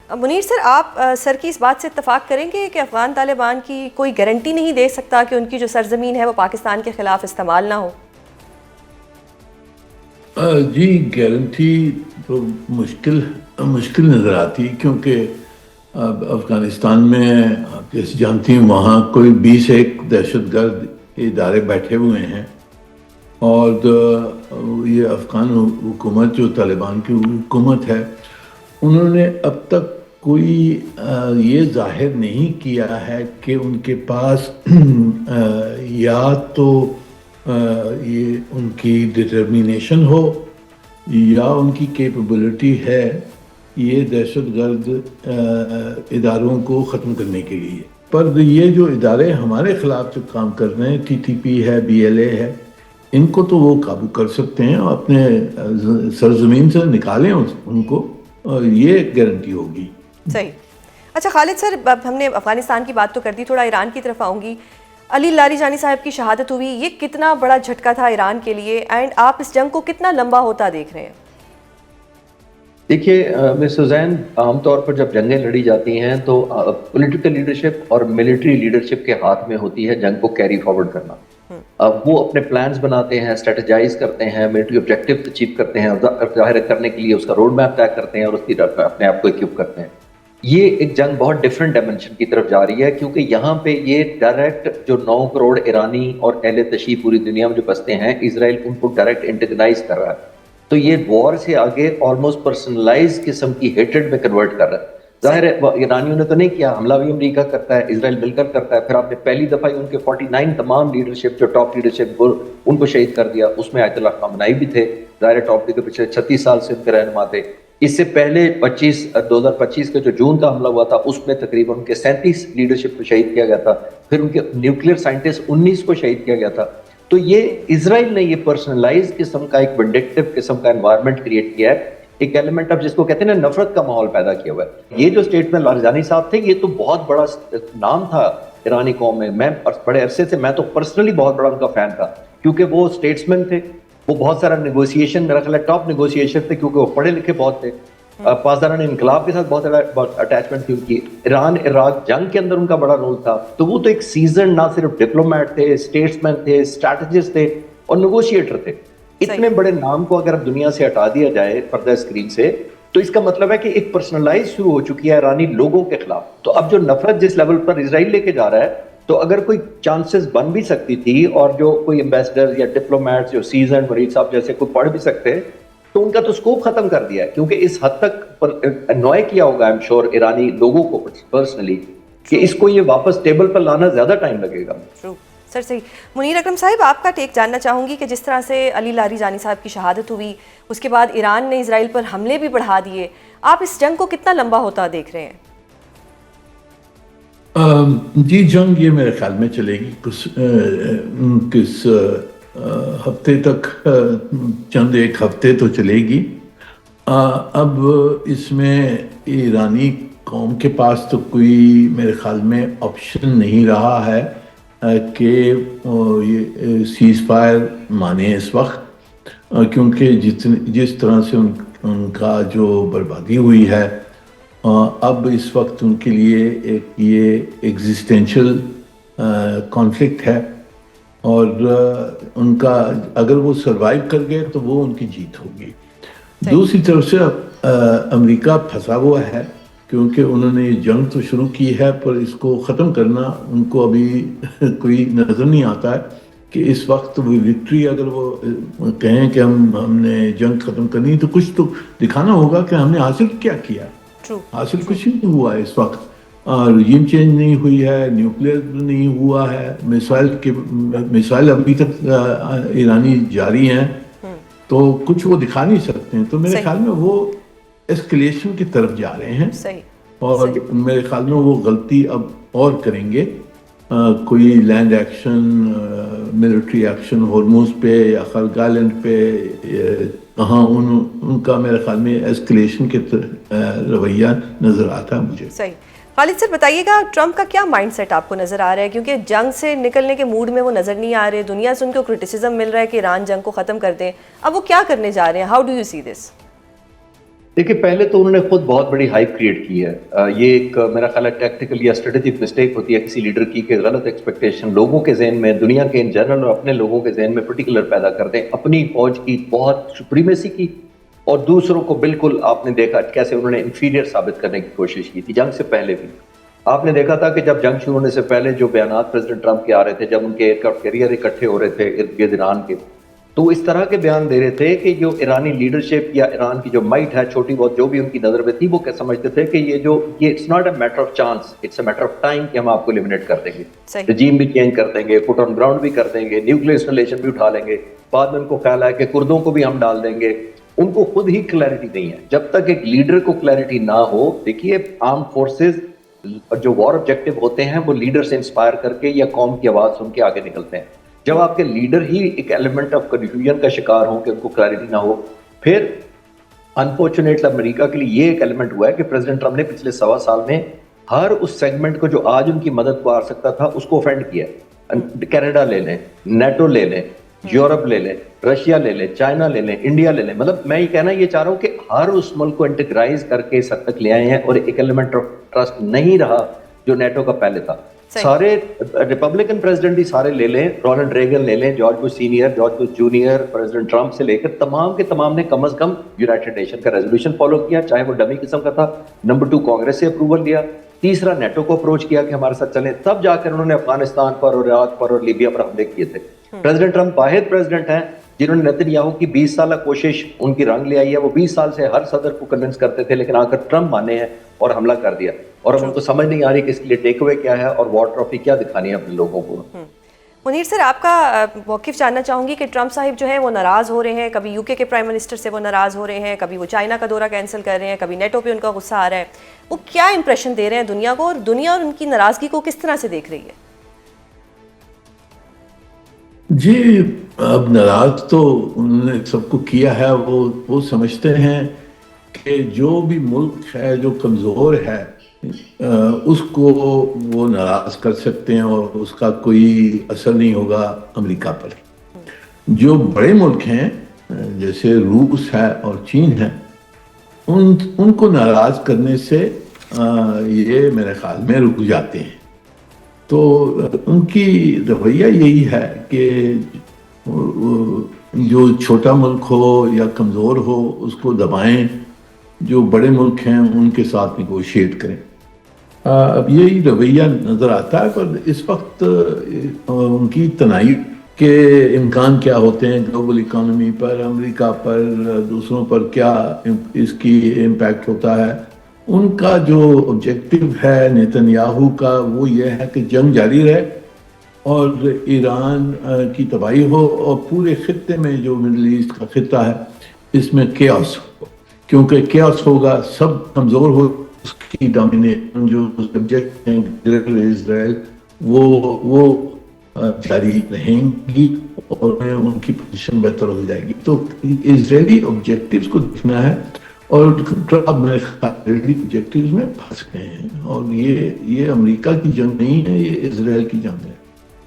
منیر سر، آپ سر کی اس بات سے اتفاق کریں گے کہ افغان طالبان کی کوئی گارنٹی نہیں دے سکتا کہ ان کی جو سرزمین ہے وہ پاکستان کے خلاف استعمال نہ ہو؟ جی گارنٹی تو مشکل نظر آتی، کیونکہ اب افغانستان میں آپ جیسے جانتی ہیں وہاں کوئی 21 دہشت گرد ادارے بیٹھے ہوئے ہیں، اور یہ افغان حکومت جو طالبان کی حکومت ہے انہوں نے اب تک کوئی یہ ظاہر نہیں کیا ہے کہ ان کے پاس یا تو یہ ان کی ڈٹرمینیشن ہو یا ان کی کیپبلٹی ہے یہ دہشت گرد اداروں کو ختم کرنے کے لیے۔ پر یہ جو ادارے ہمارے خلاف جو کام کر رہے ہیں، ٹی ٹی پی ہے، بی ایل اے ہے، ان کو تو وہ قابو کر سکتے ہیں اور اپنے سرزمین سے نکالیں ان کو، اور یہ گارنٹی ہوگی۔ صحیح۔ اچھا خالد سر، اب ہم نے افغانستان کی بات تو کر دی، تھوڑا ایران کی طرف آؤں گی۔ علی لاریجانی صاحب کی شہادت ہوئی، یہ کتنا بڑا جھٹکا تھا ایران کے لیے، اینڈ آپ اس جنگ کو کتنا لمبا ہوتا دیکھ رہے ہیں؟ دیکھیے مسٹر زین، عام طور پر جب جنگیں لڑی جاتی ہیں تو پولیٹیکل لیڈرشپ اور ملٹری لیڈرشپ کے ہاتھ میں ہوتی ہے جنگ کو کیری فارورڈ کرنا۔ وہ اپنے پلانز بناتے ہیں، اسٹریٹجائز کرتے ہیں، ملٹری آبجیکٹیو اچیو کرتے ہیں، ظاہر کرنے کے لیے اس کا روڈ میپ طے کرتے ہیں اور اس کی اپنے آپ کو اکوپ کرتے ہیں۔ یہ ایک جنگ بہت ڈیفرنٹ ڈائمنشن کی طرف جا رہی ہے، کیونکہ یہاں پہ یہ ڈائریکٹ جو 9 کروڑ ایرانی اور اہل تشیع پوری دنیا میں جو بستے ہیں، اسرائیل ان کو ڈائریکٹ انٹرگنائز کر رہا ہے۔ تو یہ وار سے آگے آلموسٹ پرسنلائز قسم کی ہیٹرڈ میں کنورٹ کر رہا ہے۔ ظاہر ہے ایرانیوں نے تو نہیں کیا، حملہ بھی امریکہ کرتا ہے، اسرائیل مل کر کرتا ہے، پھر آپ نے پہلی دفعہ ان کے 49 تمام لیڈرشپ جو ٹاپ لیڈرشپ ان کو شہید کر دیا، اس میں آیت اللہ خامنائی بھی تھے، ظاہر ٹاپ کے پچھلے 36 سال سے ان کے رہنما تھے۔ اس سے پہلے 2025 کا جو جون کا حملہ ہوا تھا اس میں تقریباً ان کے 37 لیڈرشپ کو شہید کیا گیا تھا، پھر ان کے نیوکلیئر سائنٹسٹ 19 کو شہید کیا گیا تھا۔ تو یہ اسرائیل نے یہ پرسنلائز قسم کا ایک ونڈکٹیو قسم کا انوائرمنٹ کریٹ کیا ہے، ایک ایلیمنٹ آف جس کو کہتے ہیں نا نفرت کا ماحول پیدا کیا ہوا ہے۔ یہ جو اسٹیٹمنٹ لاریجانی صاحب تھے، یہ تو بہت بڑا نام تھا ایرانی قوم میں بڑے عرصے سے میں تو پرسنلی بہت بڑا ان کا فین تھا، کیونکہ وہ اسٹیٹسمین تھے، وہ بہت سارا نیگوسیشن، میرا خیال ہے ٹاپ نیگوسیشن تھے، کیونکہ وہ پڑھے لکھے بہت تھے، پاسداران انقلاب کے ساتھ بہت اٹیچمنٹ تھی ان کی، ایران عراق جنگ کے اندر ان کا بڑا رول تھا۔ تو وہ تو ایک سیزن نہ صرف ڈپلومیٹ تھے، اسٹیٹسمین تھے، اسٹریٹجسٹ تھے اور نیگوشیٹر تھے۔ اتنے بڑے نام کو اگر دنیا سے ہٹا دیا جائے پردہ اسکرین سے، تو اس کا مطلب ہے کہ ایک پرسنلائز شروع ہو چکی ہے ایرانی لوگوں کے خلاف۔ تو اب جو نفرت جس لیول پر اسرائیل لے کے جا رہا ہے، تو اگر کوئی چانسز بن بھی سکتی تھی اور جو کوئی ایمبیسڈر یا ڈپلومیٹس جو سیزن مرید صاحب جیسے کوئی پڑھ بھی سکتے، تو ان کا تو سکوپ ختم کر دیا ہے، کیونکہ اس حد تک انوائے کیا ہوگا ایم شور ایرانی لوگوں کو پرسنلی کہ اس کو یہ واپس ٹیبل پر لانا زیادہ ٹائم لگے گا۔ سر صحیح۔ منیر اکرم صاحب، آپ کا ٹیک جاننا چاہوں گی کہ جس طرح سے علی لاریجانی صاحب کی شہادت ہوئی، اس کے بعد ایران نے اسرائیل پر حملے بھی بڑھا دیے، آپ اس جنگ کو کتنا لمبا ہوتا دیکھ رہے ہیں؟ جی جنگ یہ میرے خیال میں چلے گی کس ہفتے تک، چند ایک ہفتے تو چلے گی۔ اب اس میں ایرانی قوم کے پاس تو کوئی میرے خیال میں آپشن نہیں رہا ہے کہ یہ سیز فائر مانے اس وقت، کیونکہ جس طرح سے ان کا جو بربادی ہوئی ہے، اب اس وقت ان کے لیے ایک یہ ایگزسٹینشل کانفلکٹ ہے، اور ان کا اگر وہ سروائیو کر گئے تو وہ ان کی جیت ہوگی۔ دوسری طرف سے امریکہ پھنسا ہوا ہے، کیونکہ انہوں نے یہ جنگ تو شروع کی ہے پر اس کو ختم کرنا ان کو ابھی کوئی نظر نہیں آتا ہے کہ اس وقت وہ وکٹری، اگر وہ کہیں کہ ہم نے جنگ ختم کرنی تو کچھ تو دکھانا ہوگا کہ ہم نے حاصل کیا کیا۔ حاصل کچھ نہیں ہوا ہے اس وقت، رجیم چینج نہیں ہوئی ہے، نیوکلیئر نہیں ہوا ہے، میسائل ابھی تک ایرانی جاری ہیں، تو کچھ وہ دکھا نہیں سکتے ہیں۔ تو میرے خیال میں وہ ایسکلیشن کی طرف جا رہے ہیں، اور میرے خیال میں وہ غلطی اب اور کریں گے، کوئی لینڈ ایکشن، ملٹری ایکشن ہورموز پہ یا خرگ آئلینڈ پہ، کہاں ان کا میرے خیال میں ایسکلیشن کے رویہ نظر آتا ہے مجھے۔ صحیح۔ خالد سر بتائیے گا، ٹرمپ کا کیا مائنڈ سیٹ آپ کو نظر آ رہا ہے؟ کیونکہ جنگ سے نکلنے کے موڈ میں وہ نظر نہیں آ رہے، دنیا سے ان کو کرٹیسزم مل رہا ہے کہ ایران جنگ کو ختم کر دیں، اب وہ کیا کرنے جا رہے ہیں؟ ہاؤ ڈو یو سی دس؟ دیکھیے پہلے تو انہوں نے خود بہت بڑی ہائپ کریٹ کی ہے. یہ ایک میرا خیال ہے ٹیکٹیکل یا اسٹریٹجک مسٹیک ہوتی ہے کسی لیڈر کی کہ غلط ایکسپیکٹیشن لوگوں کے ذہن میں, دنیا کے ان جنرل اور اپنے لوگوں کے ذہن میں پرٹیکولر پیدا کر دیں. اپنی فوج کی بہت سپریمیسی کی اور دوسروں کو بالکل آپ نے دیکھا کیسے انہوں نے انفیریئر ثابت کرنے کی کوشش کی تھی جنگ سے پہلے بھی. آپ نے دیکھا تھا کہ جب جنگ شروع ہونے سے پہلے جو بیانات پریزیڈنٹ ٹرمپ کے آ رہے تھے, جب ان کے ایئر کرافٹ کیریئر اکٹھے ہو رہے تھے ارد گرد ایران کے, تو وہ اس طرح کے بیان دے رہے تھے کہ جو ایرانی لیڈرشپ یا ایران کی جو مائٹ ہے چھوٹی بہت جو بھی ان کی نظر میں تھی, وہ کیا سمجھتے تھے کہ یہ it's not a matter of chance, it's a matter of time کہ ہم آپ کو ایلیمنیٹ کر دیں گے, رجیم بھی چینج کر دیں گے, فٹ آن گراؤنڈ بھی کر دیں گے, نیوکلیر انسٹالیشن بھی اٹھا لیں گے. بعد میں ان کو خیال ہے کہ کردوں کو بھی ہم ڈال دیں گے. ان کو خود ہی کلیئرٹی نہیں ہے. جب تک ایک لیڈر کو کلیئرٹی نہ ہو, دیکھیے آرم فورسز جو وار آبجیکٹو ہوتے ہیں وہ لیڈر سے انسپائر کر کے یا قوم کی آواز سن کے آگے نکلتے ہیں. جب آپ کے لیڈر ہی ایک ایلیمنٹ آف کنفیوژن کا شکار ہوں کہ ان کو کلیئرٹی نہ ہو, پھر انفارچونیٹلی امریکہ کے لیے یہ ایک ایلیمنٹ ہوا ہے کہ پریزیڈنٹ ٹرمپ نے پچھلے 1.25 سال میں ہر اس سیگمنٹ کو جو آج ان کی مدد کو آ سکتا تھا اس کو اوفینڈ کیا. کینیڈا لے لیں, نیٹو لے لیں, یورپ لے لیں, رشیا لے لیں, چائنا لے لیں, انڈیا لے لیں. مطلب میں یہ کہنا یہ چاہ رہا ہوں کہ ہر اس ملک کو انٹیگرائز کر کے اس حد تک لے آئے ہیں, اور ایک ایلیمنٹ آف ٹرسٹ نہیں رہا جو نیٹو کا پہلے تھا. سارے ریپبلکن پریزیڈنٹ ہی سارے لے لیں, رونلڈ ریگن لے لیں, George Bush senior, George Bush junior, president Trump سے لے کر تمام کے تمام نے کم از کم یونائٹڈ نیشن کا ریزولوشن فالو کیا, چاہے وہ ڈمی قسم کا تھا. نمبر 2 کانگریس سے اپروول لیا. تیسرا نیٹو کو اپروچ کیا کہ ہمارے ساتھ چلیں. تب جا کر انہوں نے افغانستان پر اور عراق پر اور لیبیا پر حملے کیے تھے. پریزیڈنٹ ٹرمپ واحد پریزیڈنٹ ہیں جنہوں نے نیتن یاہو کی 20 سالہ کوشش ان کی رنگ لے آئی ہے. وہ 20 سال سے ہر صدر کو کنونس کرتے تھے, لیکن آ کر ٹرمپ مانے ہیں اور حملہ کر دیا, اور اب ان کو سمجھ نہیں آ رہی کہ اس کے لیے ٹیک اوے کیا ہے اور وار ٹرافی کیا دکھانی ہے اپنے لوگوں کو. منیر سر, آپ کا موقف جاننا چاہوں گی کہ ٹرمپ صاحب جو ہیں وہ ناراض ہو رہے ہیں, کبھی یو کے پرائم منسٹر سے وہ ناراض ہو رہے ہیں, کبھی وہ چائنا کا دورہ کینسل کر رہے ہیں, کبھی نیٹو پہ ان کا غصہ آ رہا ہے. وہ کیا امپریشن دے رہے ہیں دنیا کو, اور دنیا اور ان کی ناراضگی کو کس طرح سے دیکھ رہی ہے؟ جی اب ناراض تو انہوں نے سب کو کیا ہے. وہ سمجھتے ہیں کہ جو بھی ملک ہے جو کمزور ہے اس کو وہ ناراض کر سکتے ہیں اور اس کا کوئی اثر نہیں ہوگا امریکہ پر. جو بڑے ملک ہیں جیسے روس ہے اور چین ہے, ان کو ناراض کرنے سے یہ میرے خیال میں رک جاتے ہیں. تو ان کی رویہ یہی ہے کہ جو چھوٹا ملک ہو یا کمزور ہو اس کو دبائیں, جو بڑے ملک ہیں ان کے ساتھ نیگوشیٹ کریں. اب یہی رویہ نظر آتا ہے, پر اس وقت ان کی تنائی کے امکان کیا ہوتے ہیں گلوبل اکانومی پر, امریکہ پر, دوسروں پر کیا اس کی امپیکٹ ہوتا ہے. ان کا جو آبجیکٹو ہے نیتن یاہو کا وہ یہ ہے کہ جنگ جاری رہے اور ایران کی تباہی ہو, اور پورے خطے میں جو مڈل ایسٹ کا خطہ ہے اس میں کیاس ہو, کیونکہ کیاس ہوگا سب کمزور ہو, اس کی ڈومینیشن جو سبجیکٹ ہیں اسرائیل وہ جاری رہیں گی اور ان کی پوزیشن بہتر ہو جائے گی. تو اسرائیلی آبجیکٹیوز کو دیکھنا ہے, اور ٹرمپ میرے اسرائیلی آبجیکٹیوز میں پھنس گئے ہیں, اور یہ امریکہ کی جنگ نہیں ہے, یہ اسرائیل کی جنگ ہے.